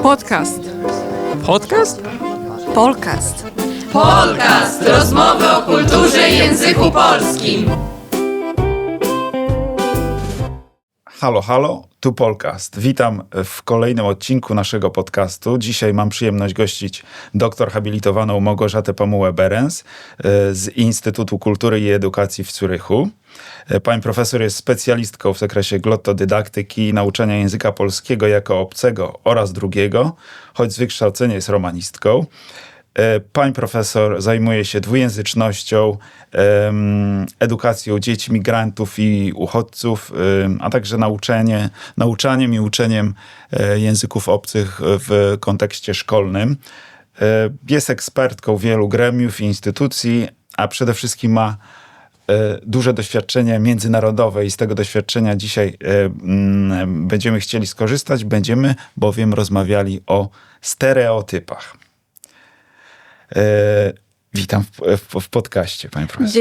Podcast. Podcast? Polcast. Polcast. Rozmowy o kulturze i języku polskim. Halo, halo, tu Polcast. Witam w kolejnym odcinku naszego podcastu. Dzisiaj mam przyjemność gościć doktor habilitowaną Małgorzatę Pamułę-Berens z Instytutu Kultury i Edukacji w Zurychu. Pani profesor jest specjalistką w zakresie glottodydaktyki i nauczania języka polskiego jako obcego oraz drugiego, choć z wykształcenia jest romanistką. Pani profesor zajmuje się dwujęzycznością, edukacją dzieci migrantów i uchodźców, a także nauczaniem i uczeniem języków obcych w kontekście szkolnym. Jest ekspertką wielu gremiów i instytucji, a przede wszystkim ma duże doświadczenie międzynarodowe i z tego doświadczenia dzisiaj będziemy chcieli skorzystać. Będziemy bowiem rozmawiali o stereotypach. Witam w podcaście, pani profesor.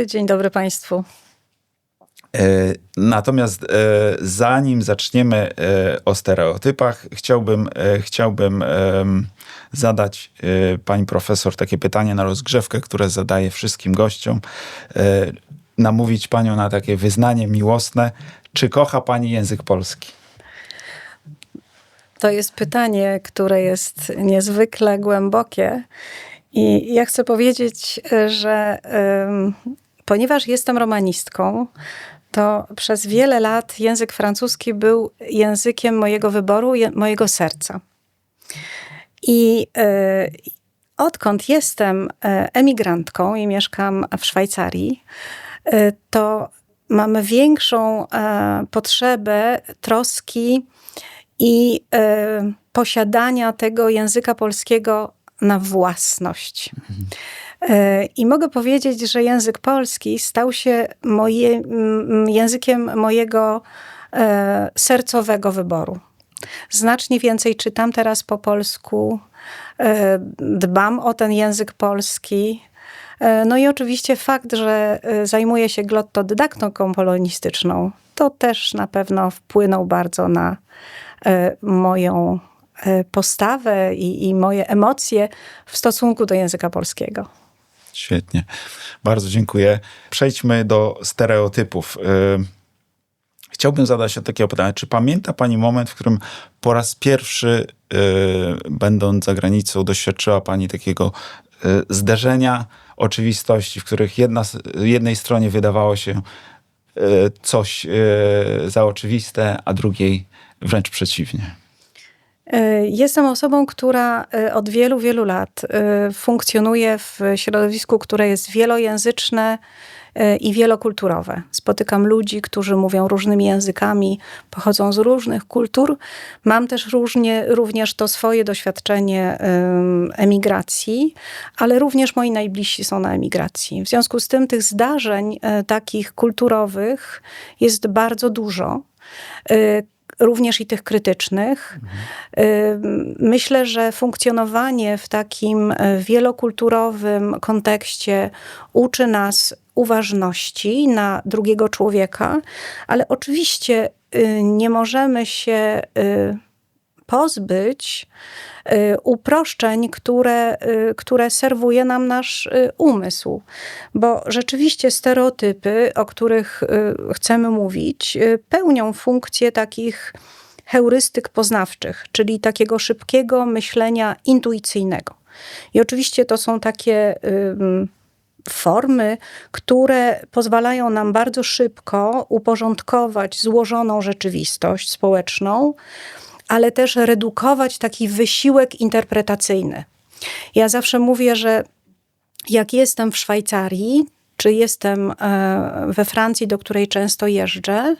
Dzień dobry Państwu. Natomiast zanim zaczniemy o stereotypach, chciałbym zadać pani profesor takie pytanie na rozgrzewkę, które zadaję wszystkim gościom. Namówić panią na takie wyznanie miłosne. Czy kocha pani język polski? To jest pytanie, które jest niezwykle głębokie. I ja chcę powiedzieć, że ponieważ jestem romanistką, to przez wiele lat język francuski był językiem mojego wyboru, mojego serca. I odkąd jestem emigrantką i mieszkam w Szwajcarii, to mamy większą potrzebę troski i posiadania tego języka polskiego na własność. I mogę powiedzieć, że język polski stał się językiem mojego sercowego wyboru. Znacznie więcej czytam teraz po polsku, dbam o ten język polski. No i oczywiście fakt, że zajmuję się glottodydaktyką polonistyczną, to też na pewno wpłynął bardzo na moją postawę i moje emocje w stosunku do języka polskiego. Świetnie. Bardzo dziękuję. Przejdźmy do stereotypów. Chciałbym zadać takie pytanie. Czy pamięta pani moment, w którym po raz pierwszy, będąc za granicą, doświadczyła pani takiego zderzenia oczywistości, w których jednej stronie wydawało się coś za oczywiste, a drugiej wręcz przeciwnie? Jestem osobą, która od wielu, wielu lat funkcjonuje w środowisku, które jest wielojęzyczne i wielokulturowe. Spotykam ludzi, którzy mówią różnymi językami, pochodzą z różnych kultur. Mam też również to swoje doświadczenie emigracji, ale również moi najbliżsi są na emigracji. W związku z tym tych zdarzeń takich kulturowych jest bardzo dużo. Również i tych krytycznych. Myślę, że funkcjonowanie w takim wielokulturowym kontekście uczy nas uważności na drugiego człowieka, ale oczywiście nie możemy się pozbyć uproszczeń, które serwuje nam nasz umysł. Bo rzeczywiście stereotypy, o których chcemy mówić, pełnią funkcję takich heurystyk poznawczych, czyli takiego szybkiego myślenia intuicyjnego. I oczywiście to są takie formy, które pozwalają nam bardzo szybko uporządkować złożoną rzeczywistość społeczną, ale też redukować taki wysiłek interpretacyjny. Ja zawsze mówię, że jak jestem w Szwajcarii, czy jestem we Francji, do której często jeżdżę,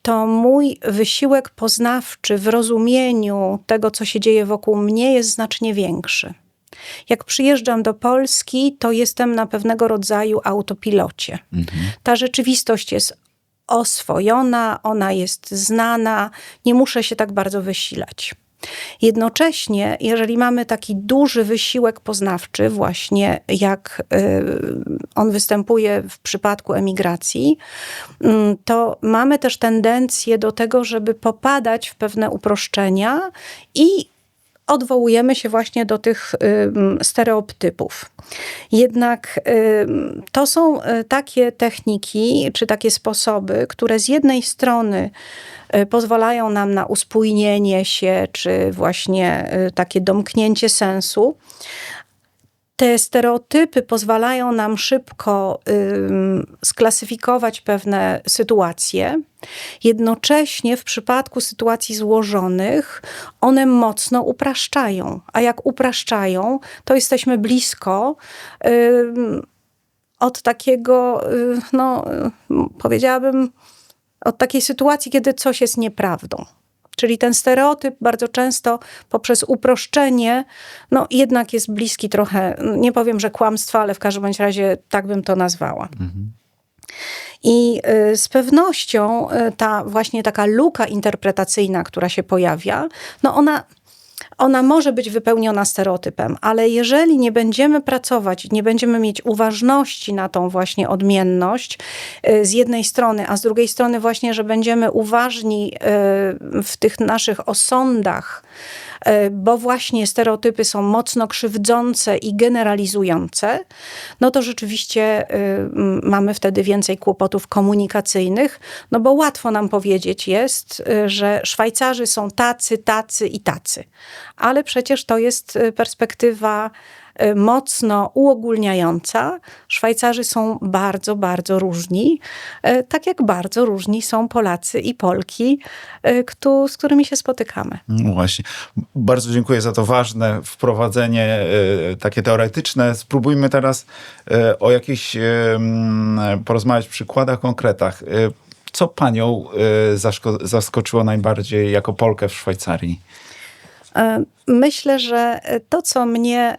to mój wysiłek poznawczy w rozumieniu tego, co się dzieje wokół mnie, jest znacznie większy. Jak przyjeżdżam do Polski, to jestem na pewnego rodzaju autopilocie. Ta rzeczywistość jest oswojona, ona jest znana, nie muszę się tak bardzo wysilać. Jednocześnie, jeżeli mamy taki duży wysiłek poznawczy, właśnie jak on występuje w przypadku emigracji, to mamy też tendencję do tego, żeby popadać w pewne uproszczenia i odwołujemy się właśnie do tych stereotypów. Jednak to są takie techniki, czy takie sposoby, które z jednej strony pozwalają nam na uspójnienie się, czy właśnie takie domknięcie sensu. Te stereotypy pozwalają nam szybko sklasyfikować pewne sytuacje. Jednocześnie w przypadku sytuacji złożonych one mocno upraszczają. A jak upraszczają, to jesteśmy blisko od takiego, powiedziałabym, od takiej sytuacji, kiedy coś jest nieprawdą. Czyli ten stereotyp bardzo często poprzez uproszczenie, jednak jest bliski trochę, nie powiem, że kłamstwa, ale w każdym bądź razie tak bym to nazwała. I z pewnością ta właśnie taka luka interpretacyjna, która się pojawia, ona może być wypełniona stereotypem, ale jeżeli nie będziemy pracować, nie będziemy mieć uważności na tą właśnie odmienność z jednej strony, a z drugiej strony właśnie, że będziemy uważni w tych naszych osądach, bo właśnie stereotypy są mocno krzywdzące i generalizujące, to rzeczywiście mamy wtedy więcej kłopotów komunikacyjnych, bo łatwo nam powiedzieć jest, że Szwajcarzy są tacy, tacy i tacy. Ale przecież to jest perspektywa mocno uogólniająca. Szwajcarzy są bardzo, bardzo różni, tak jak bardzo różni są Polacy i Polki, z którymi się spotykamy. No właśnie. Bardzo dziękuję za to ważne wprowadzenie, takie teoretyczne. Spróbujmy teraz o jakichś porozmawiać przykładach, konkretach. Co panią zaskoczyło najbardziej jako Polkę w Szwajcarii? Myślę, że to, co mnie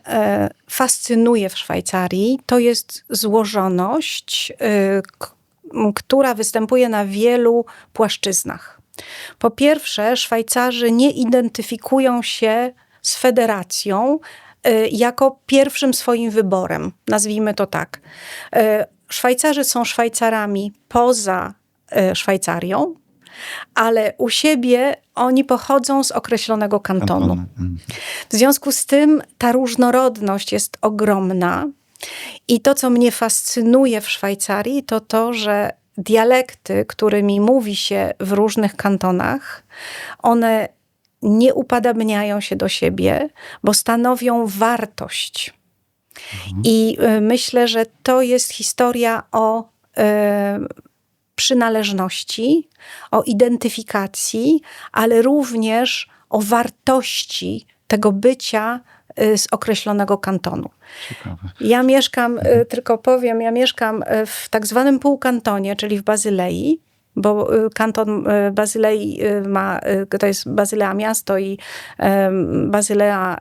fascynuje w Szwajcarii, to jest złożoność, która występuje na wielu płaszczyznach. Po pierwsze, Szwajcarzy nie identyfikują się z federacją jako pierwszym swoim wyborem, nazwijmy to tak. Szwajcarzy są Szwajcarami poza Szwajcarią, ale u siebie oni pochodzą z określonego kantonu. W związku z tym ta różnorodność jest ogromna i to, co mnie fascynuje w Szwajcarii, to to, że dialekty, którymi mówi się w różnych kantonach, one nie upadabniają się do siebie, bo stanowią wartość. I myślę, że to jest historia o przynależności, o identyfikacji, ale również o wartości tego bycia z określonego kantonu. Ciekawe. Ja mieszkam, tylko powiem, ja mieszkam w tak zwanym półkantonie, czyli w Bazylei, bo kanton Bazylei to jest Bazylea miasto i Bazylea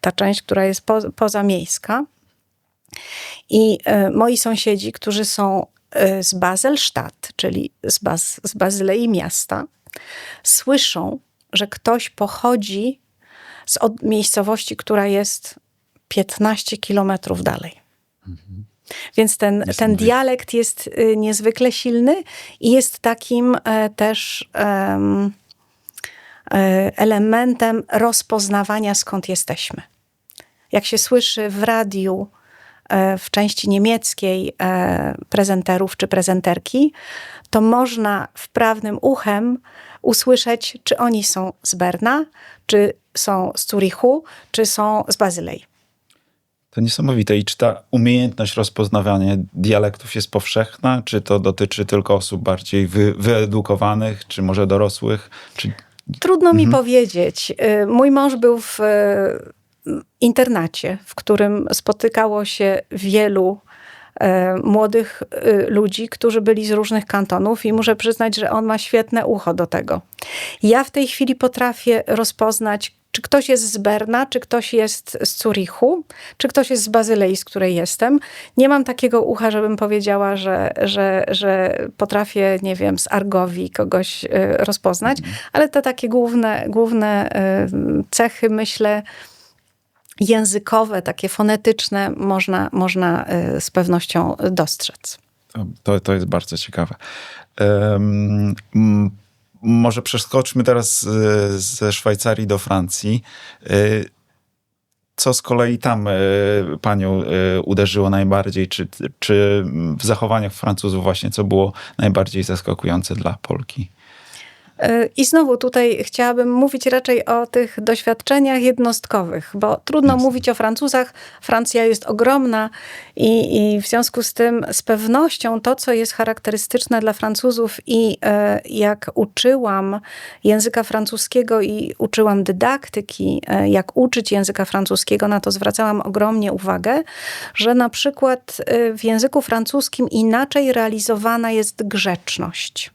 ta część, która jest pozamiejska. I moi sąsiedzi, którzy są z Baselstadt, czyli z Bazylei miasta, słyszą, że ktoś pochodzi z miejscowości, która jest 15 kilometrów dalej. Więc ten dialekt jest niezwykle silny i jest takim też elementem rozpoznawania, skąd jesteśmy. Jak się słyszy w radiu w części niemieckiej prezenterów czy prezenterki, to można wprawnym uchem usłyszeć, czy oni są z Berna, czy są z Zurichu, czy są z Bazylei. To niesamowite. I czy ta umiejętność rozpoznawania dialektów jest powszechna? Czy to dotyczy tylko osób bardziej wyedukowanych, czy może dorosłych? Trudno mi powiedzieć. Mój mąż był w internacie, w którym spotykało się wielu młodych ludzi, którzy byli z różnych kantonów i muszę przyznać, że on ma świetne ucho do tego. Ja w tej chwili potrafię rozpoznać, czy ktoś jest z Berna, czy ktoś jest z Zurichu, czy ktoś jest z Bazylei, z której jestem. Nie mam takiego ucha, żebym powiedziała, że potrafię, nie wiem, z Argowii kogoś rozpoznać, ale te takie główne cechy, myślę, językowe, takie fonetyczne można z pewnością dostrzec. To jest bardzo ciekawe. Może przeskoczmy teraz ze Szwajcarii do Francji. Co z kolei tam panią uderzyło najbardziej? Czy w zachowaniach Francuzów właśnie, co było najbardziej zaskakujące dla Polki? I znowu tutaj chciałabym mówić raczej o tych doświadczeniach jednostkowych, bo trudno mówić o Francuzach. Francja jest ogromna i w związku z tym z pewnością to, co jest charakterystyczne dla Francuzów i jak uczyłam języka francuskiego i uczyłam dydaktyki, jak uczyć języka francuskiego, na to zwracałam ogromnie uwagę, że na przykład w języku francuskim inaczej realizowana jest grzeczność.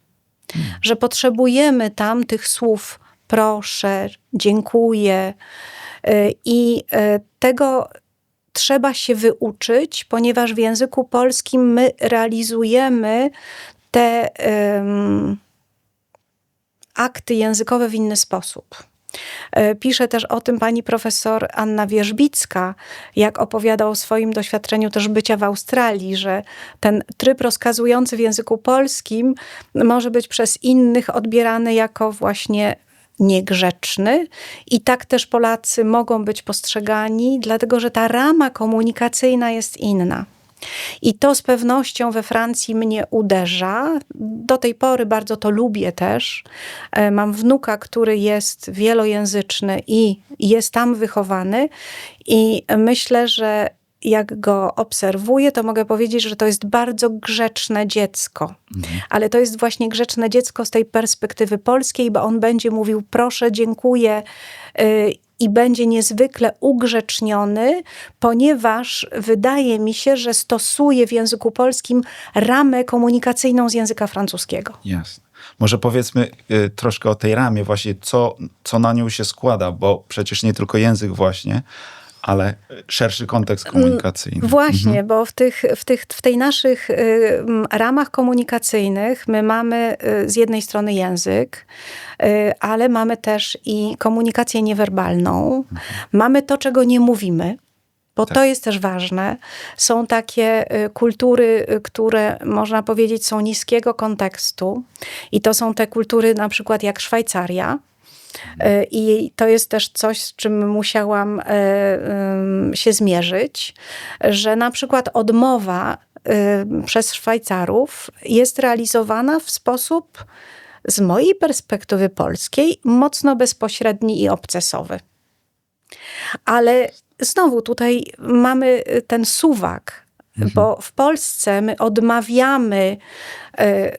Że potrzebujemy tam tych słów proszę, dziękuję i tego trzeba się wyuczyć, ponieważ w języku polskim my realizujemy te akty językowe w inny sposób. Pisze też o tym pani profesor Anna Wierzbicka, jak opowiada o swoim doświadczeniu też bycia w Australii, że ten tryb rozkazujący w języku polskim może być przez innych odbierany jako właśnie niegrzeczny i tak też Polacy mogą być postrzegani, dlatego że ta rama komunikacyjna jest inna. I to z pewnością we Francji mnie uderza. Do tej pory bardzo to lubię też. Mam wnuka, który jest wielojęzyczny i jest tam wychowany i myślę, że jak go obserwuję, to mogę powiedzieć, że to jest bardzo grzeczne dziecko. Ale to jest właśnie grzeczne dziecko z tej perspektywy polskiej, bo on będzie mówił proszę, dziękuję i będzie niezwykle ugrzeczniony, ponieważ wydaje mi się, że stosuje w języku polskim ramę komunikacyjną z języka francuskiego. Jasne. Może powiedzmy troszkę o tej ramie właśnie, co na nią się składa, bo przecież nie tylko język właśnie, ale szerszy kontekst komunikacyjny. Właśnie, bo w tej naszych ramach komunikacyjnych my mamy z jednej strony język, ale mamy też i komunikację niewerbalną. Mamy to, czego nie mówimy, bo to jest też ważne. Są takie kultury, które można powiedzieć są niskiego kontekstu i to są te kultury na przykład jak Szwajcaria. I to jest też coś, z czym musiałam się zmierzyć, że na przykład odmowa przez Szwajcarów jest realizowana w sposób, z mojej perspektywy polskiej, mocno bezpośredni i obcesowy. Ale znowu tutaj mamy ten suwak, bo w Polsce my odmawiamy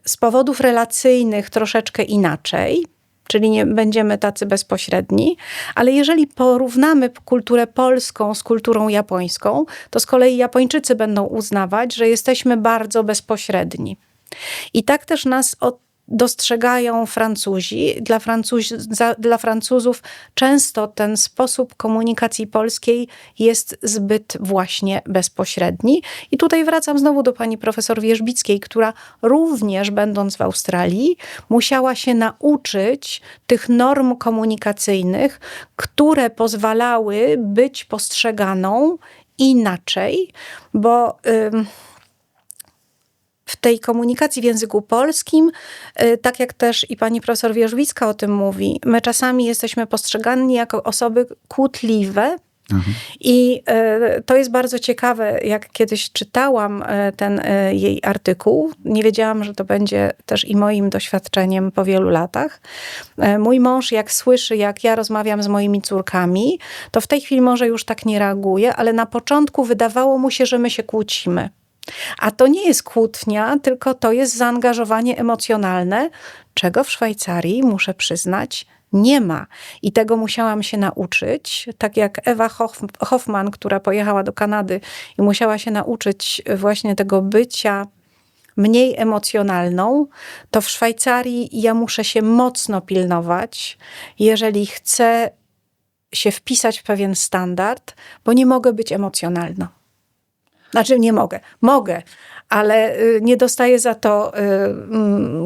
z powodów relacyjnych troszeczkę inaczej, czyli nie będziemy tacy bezpośredni, ale jeżeli porównamy kulturę polską z kulturą japońską, to z kolei Japończycy będą uznawać, że jesteśmy bardzo bezpośredni. I tak też nas dostrzegają Francuzi. Dla Francuzów często ten sposób komunikacji polskiej jest zbyt właśnie bezpośredni. I tutaj wracam znowu do pani profesor Wierzbickiej, która również będąc w Australii musiała się nauczyć tych norm komunikacyjnych, które pozwalały być postrzeganą inaczej, bo w tej komunikacji w języku polskim, tak jak też i pani profesor Wierzbicka o tym mówi, my czasami jesteśmy postrzegani jako osoby kłótliwe. I to jest bardzo ciekawe, jak kiedyś czytałam ten jej artykuł, nie wiedziałam, że to będzie też i moim doświadczeniem po wielu latach. Mój mąż, jak słyszy, jak ja rozmawiam z moimi córkami, to w tej chwili może już tak nie reaguje, ale na początku wydawało mu się, że my się kłócimy. A to nie jest kłótnia, tylko to jest zaangażowanie emocjonalne, czego w Szwajcarii, muszę przyznać, nie ma. I tego musiałam się nauczyć. Tak jak Ewa Hoffman, która pojechała do Kanady i musiała się nauczyć właśnie tego bycia mniej emocjonalną, to w Szwajcarii ja muszę się mocno pilnować, jeżeli chcę się wpisać w pewien standard, bo nie mogę być emocjonalna. Znaczy nie mogę. Mogę, ale nie dostaję za to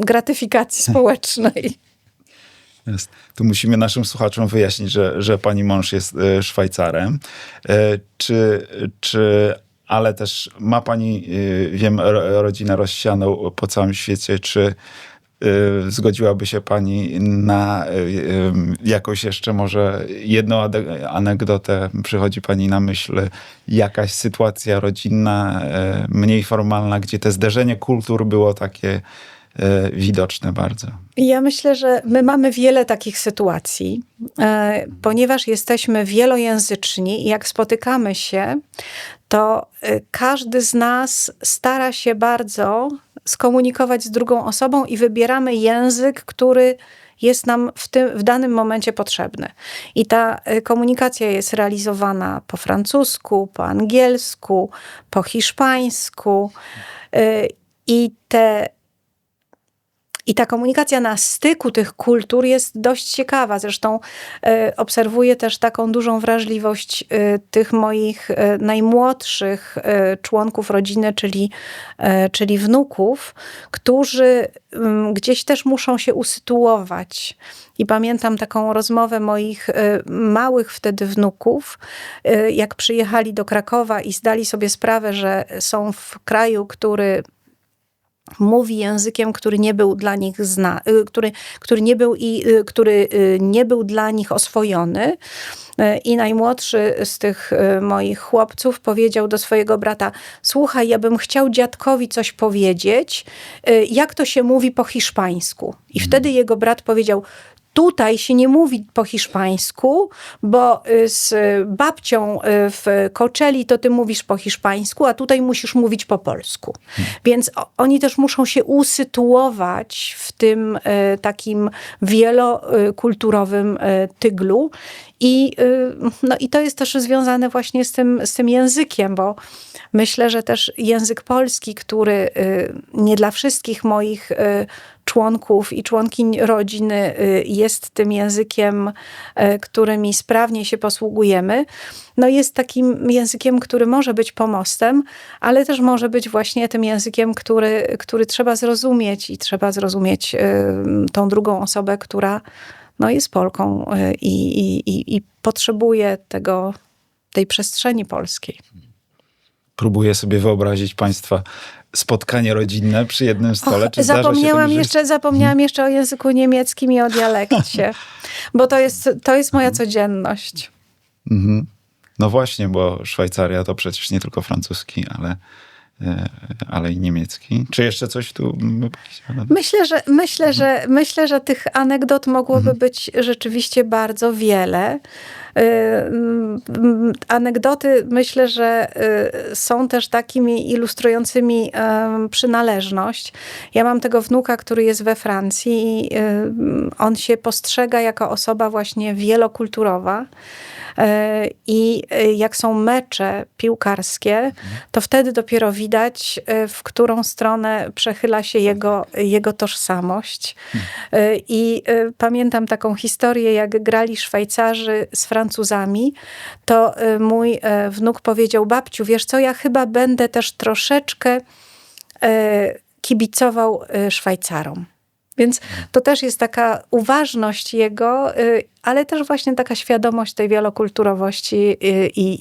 gratyfikacji społecznej. Jest. Tu musimy naszym słuchaczom wyjaśnić, że pani mąż jest Szwajcarem. Ale też ma pani, wiem, rodzinę rozsianą po całym świecie. Czy zgodziłaby się pani na jakąś jeszcze może jedną anegdotę? Przychodzi pani na myśl jakaś sytuacja rodzinna, mniej formalna, gdzie to zderzenie kultur było takie widoczne bardzo. Ja myślę, że my mamy wiele takich sytuacji, ponieważ jesteśmy wielojęzyczni i jak spotykamy się, to każdy z nas stara się bardzo skomunikować z drugą osobą i wybieramy język, który jest nam w danym momencie potrzebny. I ta komunikacja jest realizowana po francusku, po angielsku, po hiszpańsku I ta komunikacja na styku tych kultur jest dość ciekawa. Zresztą obserwuję też taką dużą wrażliwość tych moich najmłodszych członków rodziny, czyli wnuków, którzy gdzieś też muszą się usytuować. I pamiętam taką rozmowę moich małych wtedy wnuków, jak przyjechali do Krakowa i zdali sobie sprawę, że są w kraju, który mówi językiem, który nie był dla nich który nie był dla nich oswojony. I najmłodszy z tych moich chłopców powiedział do swojego brata: słuchaj, ja bym chciał dziadkowi coś powiedzieć, jak to się mówi po hiszpańsku. I wtedy jego brat powiedział: tutaj się nie mówi po hiszpańsku, bo z babcią w Koczeli to ty mówisz po hiszpańsku, a tutaj musisz mówić po polsku. Więc oni też muszą się usytuować w tym takim wielokulturowym tyglu. I to jest też związane właśnie z tym językiem, bo myślę, że też język polski, który nie dla wszystkich moich członków i członkiń rodziny jest tym językiem, którymi sprawnie się posługujemy, jest takim językiem, który może być pomostem, ale też może być właśnie tym językiem, który trzeba zrozumieć i trzeba zrozumieć tą drugą osobę, która jest Polką i potrzebuje tej przestrzeni polskiej. Próbuję sobie wyobrazić państwa spotkanie rodzinne przy jednym stole. Czy Zapomniałam jeszcze o języku niemieckim i o dialekcie, bo to jest moja codzienność. Mhm. No właśnie, bo Szwajcaria to przecież nie tylko francuski, ale i niemiecki. Czy jeszcze coś tu by powiedziała? Myślę, że tych anegdot mogłoby być rzeczywiście bardzo wiele. Anegdoty myślę, że są też takimi ilustrującymi przynależność. Ja mam tego wnuka, który jest we Francji i on się postrzega jako osoba właśnie wielokulturowa. I jak są mecze piłkarskie, to wtedy dopiero widać, w którą stronę przechyla się jego tożsamość. I pamiętam taką historię, jak grali Szwajcarzy z Francuzami, to mój wnuk powiedział: babciu, wiesz co, ja chyba będę też troszeczkę kibicował Szwajcarom. Więc to też jest taka uważność jego, ale też właśnie taka świadomość tej wielokulturowości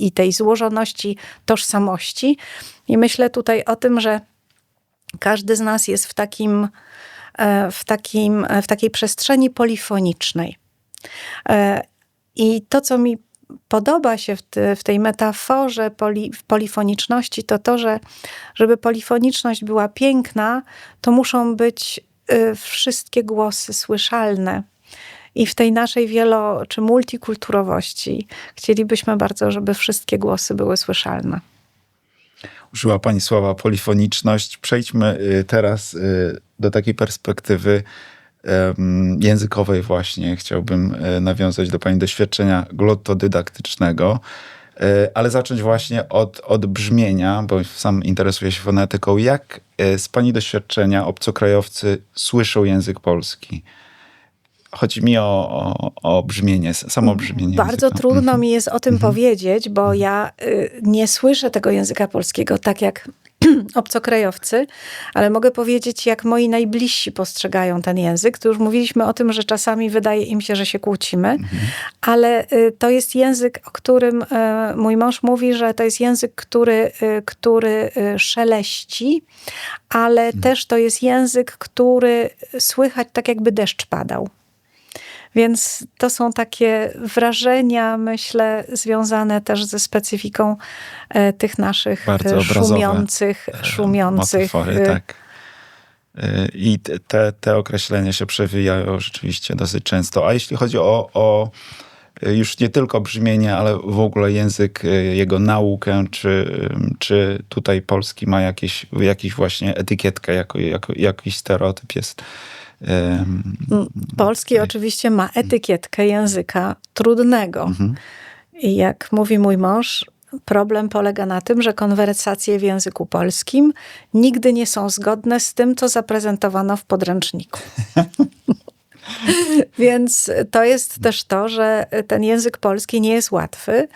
i tej złożoności tożsamości. I myślę tutaj o tym, że każdy z nas jest w takiej przestrzeni polifonicznej. I to, co mi podoba się w tej metaforze polifoniczności, to, że żeby polifoniczność była piękna, to muszą być wszystkie głosy słyszalne. I w tej naszej czy multikulturowości chcielibyśmy bardzo, żeby wszystkie głosy były słyszalne. Użyła pani słowa polifoniczność. Przejdźmy teraz do takiej perspektywy językowej właśnie. Chciałbym nawiązać do pani doświadczenia glottodydaktycznego. Ale zacząć właśnie od brzmienia, bo sam interesuję się fonetyką. Jak z pani doświadczenia obcokrajowcy słyszą język polski? Chodzi mi o brzmienie, samo brzmienie Bardzo języka. trudno mi jest o tym powiedzieć, bo ja nie słyszę tego języka polskiego tak jak obcokrajowcy, ale mogę powiedzieć, jak moi najbliżsi postrzegają ten język. Tu już mówiliśmy o tym, że czasami wydaje im się, że się kłócimy, ale to jest język, o którym mój mąż mówi, że to jest język, który szeleści, ale też to jest język, który słychać tak, jakby deszcz padał. Więc to są takie wrażenia, myślę, związane też ze specyfiką tych naszych Bardzo szumiących. metafory, tak. I te określenia się przewijają rzeczywiście dosyć często. A jeśli chodzi o już nie tylko brzmienie, ale w ogóle język, jego naukę, czy tutaj polski ma jakiś właśnie etykietkę, jakiś stereotyp jest? Polski oczywiście ma etykietkę języka trudnego. I jak mówi mój mąż, problem polega na tym, że konwersacje w języku polskim nigdy nie są zgodne z tym, co zaprezentowano w podręczniku. Więc to jest też to, że ten język polski nie jest łatwy.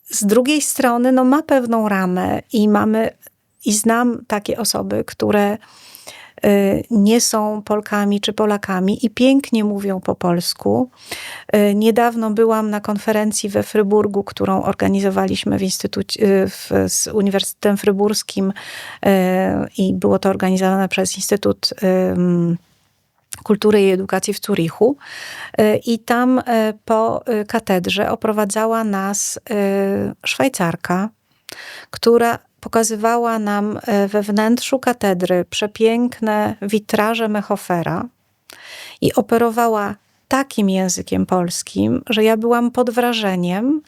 Z drugiej strony no, ma pewną ramę i znam takie osoby, które nie są Polkami czy Polakami i pięknie mówią po polsku. Niedawno byłam na konferencji we Fryburgu, którą organizowaliśmy z Uniwersytetem Fryburskim i było to organizowane przez Instytut Kultury i Edukacji w Zurichu. I tam po katedrze oprowadzała nas Szwajcarka, która pokazywała nam we wnętrzu katedry przepiękne witraże Mechofera i operowała takim językiem polskim, że ja byłam pod wrażeniem.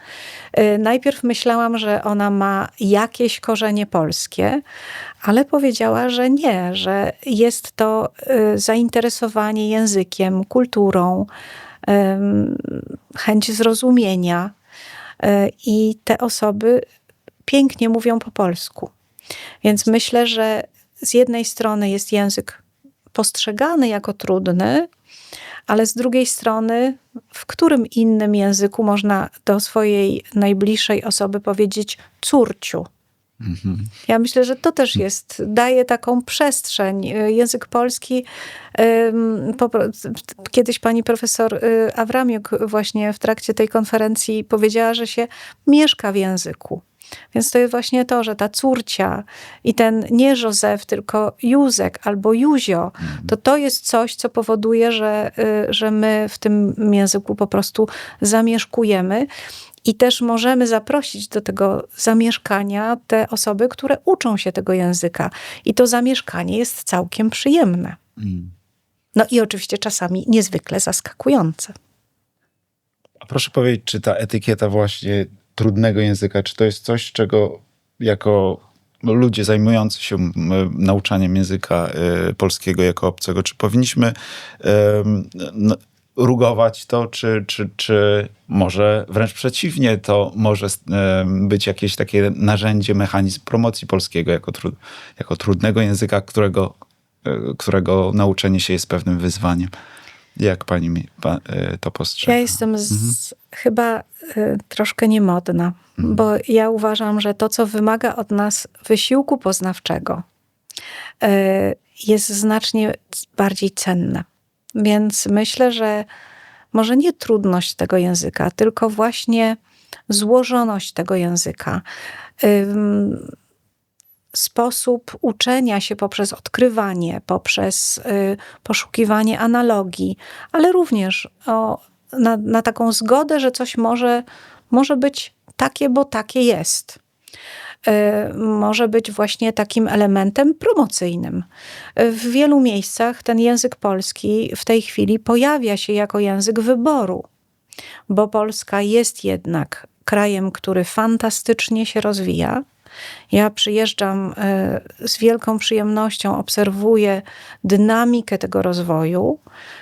Najpierw myślałam, że ona ma jakieś korzenie polskie, ale powiedziała, że nie, że jest to zainteresowanie językiem, kulturą, chęć zrozumienia i te osoby pięknie mówią po polsku. Więc myślę, że z jednej strony jest język postrzegany jako trudny, ale z drugiej strony w którym innym języku można do swojej najbliższej osoby powiedzieć córciu? Ja myślę, że to też daje taką przestrzeń. Język polski, kiedyś pani profesor Awramiuk właśnie w trakcie tej konferencji powiedziała, że się mieszka w języku. Więc to jest właśnie to, że ta córcia i ten nie Józef, tylko Józek albo Józio, to jest coś, co powoduje, że my w tym języku po prostu zamieszkujemy. I też możemy zaprosić do tego zamieszkania te osoby, które uczą się tego języka. I to zamieszkanie jest całkiem przyjemne. No i oczywiście czasami niezwykle zaskakujące. A proszę powiedzieć, czy ta etykieta właśnie trudnego języka, czy to jest coś, czego jako ludzie zajmujący się nauczaniem języka polskiego jako obcego, czy powinniśmy rugować to, czy może wręcz przeciwnie, to może być jakieś narzędzie, mechanizm promocji polskiego jako trudnego języka, którego nauczenie się jest pewnym wyzwaniem. Jak pani to postrzega? Ja jestem chyba troszkę niemodna, bo ja uważam, że to, co wymaga od nas wysiłku poznawczego, jest znacznie bardziej cenne. Więc myślę, że może nie trudność tego języka, tylko właśnie złożoność tego języka. Sposób uczenia się poprzez odkrywanie, poprzez poszukiwanie analogii, ale również na taką zgodę, że coś może być takie, bo takie jest. Może być właśnie takim elementem promocyjnym. W wielu miejscach ten język polski w tej chwili pojawia się jako język wyboru, bo Polska jest jednak krajem, który fantastycznie się rozwija. Ja przyjeżdżam z wielką przyjemnością, obserwuję dynamikę tego rozwoju,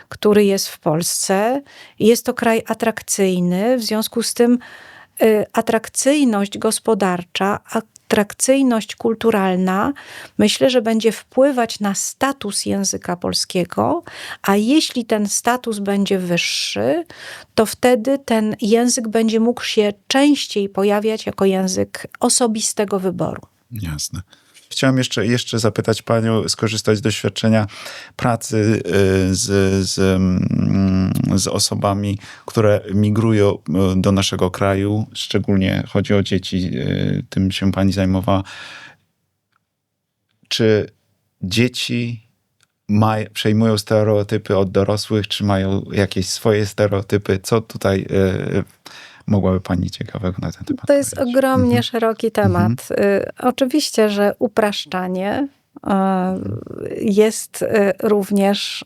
który jest w Polsce. Jest to kraj atrakcyjny, w związku z tym atrakcyjność gospodarcza, atrakcyjność kulturalna, myślę, że będzie wpływać na status języka polskiego, a jeśli ten status będzie wyższy, to wtedy ten język będzie mógł się częściej pojawiać jako język osobistego wyboru. Jasne. Chciałem jeszcze zapytać panią, skorzystać z doświadczenia pracy z osobami, które migrują do naszego kraju. Szczególnie chodzi o dzieci, tym się pani zajmowała. Czy dzieci przejmują stereotypy od dorosłych, czy mają jakieś swoje stereotypy? Co tutaj mogłaby pani ciekawego na ten temat To jest powiedzieć? ogromnie szeroki temat. Oczywiście, że upraszczanie jest również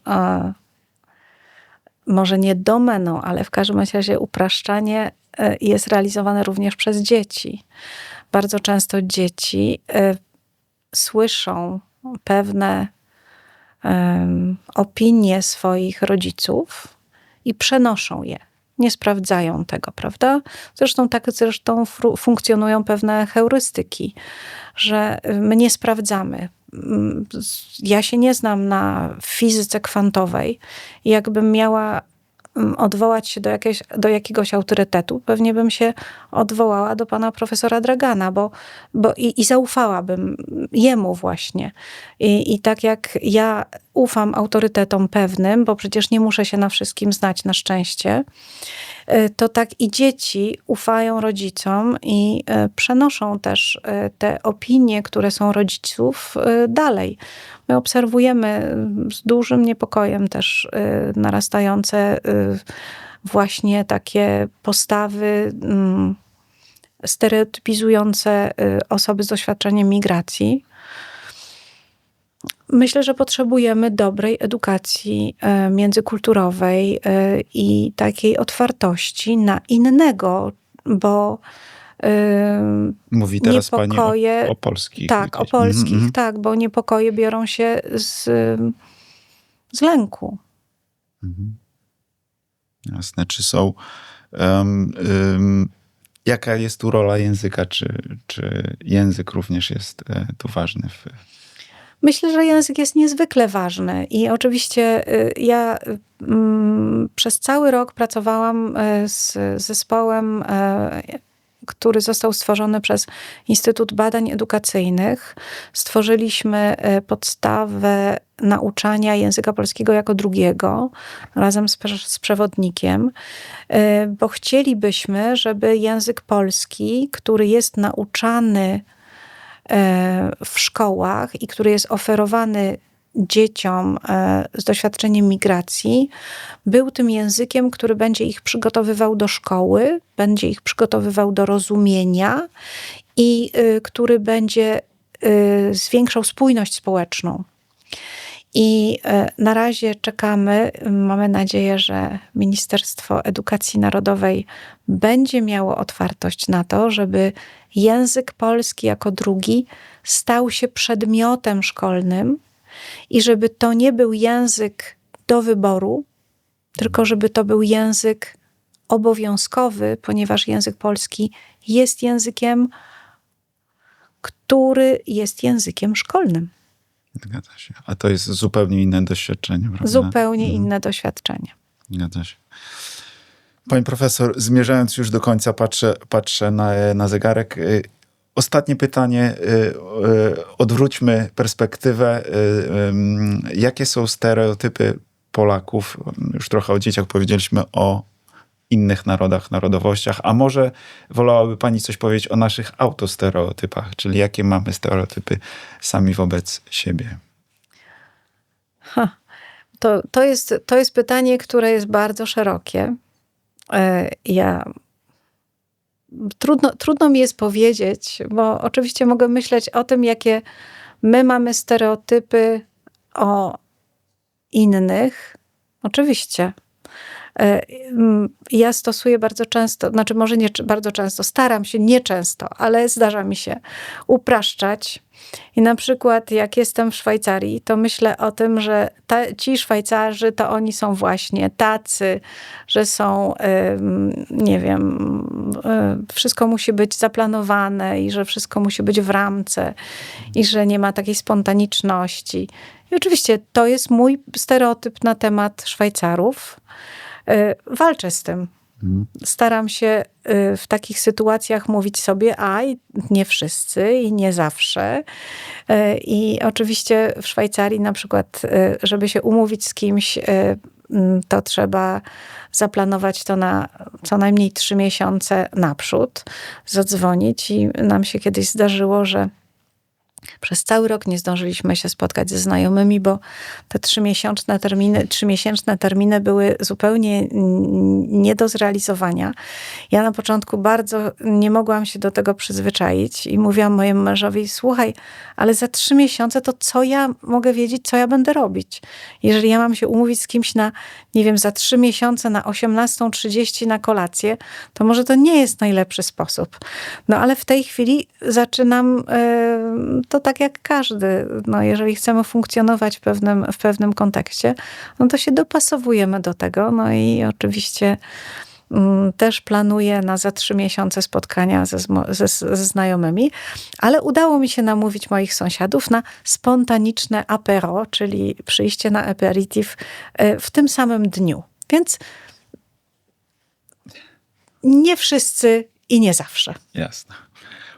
może nie domeną, ale w każdym razie upraszczanie jest realizowane również przez dzieci. Bardzo często dzieci słyszą pewne opinie swoich rodziców i przenoszą je. Nie sprawdzają tego, prawda? Zresztą funkcjonują pewne heurystyki, że my nie sprawdzamy. Ja się nie znam na fizyce kwantowej. Jakbym miała odwołać się do jakiegoś autorytetu, pewnie bym się odwołała do pana profesora Dragana, i zaufałabym jemu właśnie. I tak jak ja ufam autorytetom pewnym, bo przecież nie muszę się na wszystkim znać na szczęście, to tak i dzieci ufają rodzicom i przenoszą też te opinie, które są rodziców, dalej. My obserwujemy z dużym niepokojem też narastające właśnie takie postawy stereotypizujące osoby z doświadczeniem migracji. Myślę, że potrzebujemy dobrej edukacji międzykulturowej i takiej otwartości na innego, bo mówi teraz niepokoje, pani o polskich. Tak, o polskich, tak, bo niepokoje biorą się z lęku. Jasne. Czy są... jaka jest tu rola języka? Czy język również jest tu ważny? Myślę, że język jest niezwykle ważny i oczywiście ja przez cały rok pracowałam z zespołem, który został stworzony przez Instytut Badań Edukacyjnych. Stworzyliśmy podstawę nauczania języka polskiego jako drugiego razem z przewodnikiem, bo chcielibyśmy, żeby język polski, który jest nauczany w szkołach i który jest oferowany dzieciom z doświadczeniem migracji, był tym językiem, który będzie ich przygotowywał do szkoły, będzie ich przygotowywał do rozumienia i który będzie zwiększał spójność społeczną. I na razie czekamy, mamy nadzieję, że Ministerstwo Edukacji Narodowej będzie miało otwartość na to, żeby język polski jako drugi stał się przedmiotem szkolnym i żeby to nie był język do wyboru, tylko żeby to był język obowiązkowy, ponieważ język polski jest językiem, który jest językiem szkolnym. Zgadza się. A to jest zupełnie inne doświadczenie, prawda? Zupełnie inne doświadczenie. Zgadza się. Pani profesor, zmierzając już do końca, patrzę na zegarek. Ostatnie pytanie. Odwróćmy perspektywę. Jakie są stereotypy Polaków? Już trochę o dzieciach powiedzieliśmy, o innych narodach, narodowościach. A może wolałaby pani coś powiedzieć o naszych autostereotypach? Czyli jakie mamy stereotypy sami wobec siebie? To jest pytanie, które jest bardzo szerokie. Trudno mi jest powiedzieć, bo oczywiście mogę myśleć o tym, jakie my mamy stereotypy o innych. Oczywiście. Ja stosuję bardzo często, znaczy może nie bardzo często, staram się nie często, ale zdarza mi się upraszczać. I na przykład jak jestem w Szwajcarii, to myślę o tym, że ci Szwajcarzy to oni są właśnie tacy, że są, nie wiem, wszystko musi być zaplanowane i że wszystko musi być w ramce i że nie ma takiej spontaniczności. I oczywiście to jest mój stereotyp na temat Szwajcarów. Walczę z tym. Staram się w takich sytuacjach mówić sobie, i nie wszyscy i nie zawsze. I oczywiście w Szwajcarii na przykład, żeby się umówić z kimś, to trzeba zaplanować to na co najmniej 3 miesiące naprzód, zadzwonić i nam się kiedyś zdarzyło, że przez cały rok nie zdążyliśmy się spotkać ze znajomymi, bo te 3-miesięczne terminy były zupełnie nie do zrealizowania. Ja na początku bardzo nie mogłam się do tego przyzwyczaić i mówiłam mojemu mężowi, słuchaj, ale za 3 miesiące to co ja mogę wiedzieć, co ja będę robić? Jeżeli ja mam się umówić z kimś na, nie wiem, za 3 miesiące na 18:30 na kolację, to może to nie jest najlepszy sposób. No ale w tej chwili zaczynam to tak jak każdy. No, jeżeli chcemy funkcjonować w pewnym kontekście, no to się dopasowujemy do tego. No i oczywiście też planuję na za 3 miesiące spotkania ze znajomymi, ale udało mi się namówić moich sąsiadów na spontaniczne apero, czyli przyjście na aperitif w tym samym dniu. Więc nie wszyscy i nie zawsze. Jasne.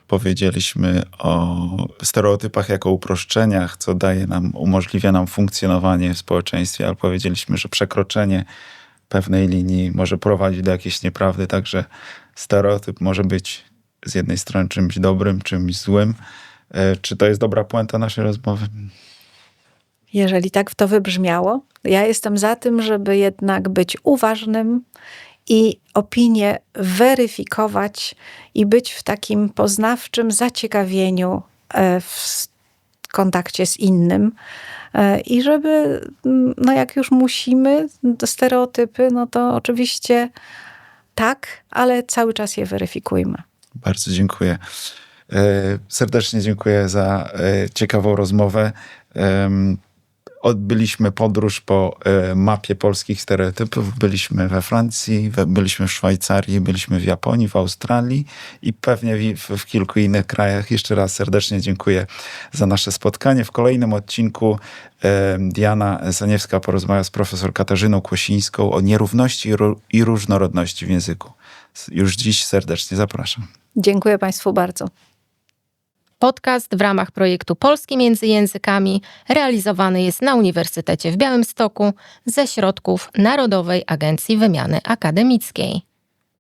Powiedzieliśmy o stereotypach jako uproszczeniach, co umożliwia nam funkcjonowanie w społeczeństwie, ale powiedzieliśmy, że przekroczenie pewnej linii może prowadzić do jakiejś nieprawdy, także stereotyp może być z jednej strony czymś dobrym, czymś złym. Czy to jest dobra puenta naszej rozmowy? Jeżeli tak to wybrzmiało, ja jestem za tym, żeby jednak być uważnym i opinię weryfikować i być w takim poznawczym zaciekawieniu w kontakcie z innym. I żeby, no jak już musimy, stereotypy, no to oczywiście tak, ale cały czas je weryfikujmy. Bardzo dziękuję. Serdecznie dziękuję za ciekawą rozmowę. Odbyliśmy podróż po mapie polskich stereotypów. Byliśmy we Francji, byliśmy w Szwajcarii, byliśmy w Japonii, w Australii i pewnie w kilku innych krajach. Jeszcze raz serdecznie dziękuję za nasze spotkanie. W kolejnym odcinku Diana Zaniewska porozmawia z profesor Katarzyną Kłosińską o nierówności i różnorodności w języku. Już dziś serdecznie zapraszam. Dziękuję Państwu bardzo. Podcast w ramach projektu Polskie między językami realizowany jest na Uniwersytecie w Białymstoku ze środków Narodowej Agencji Wymiany Akademickiej.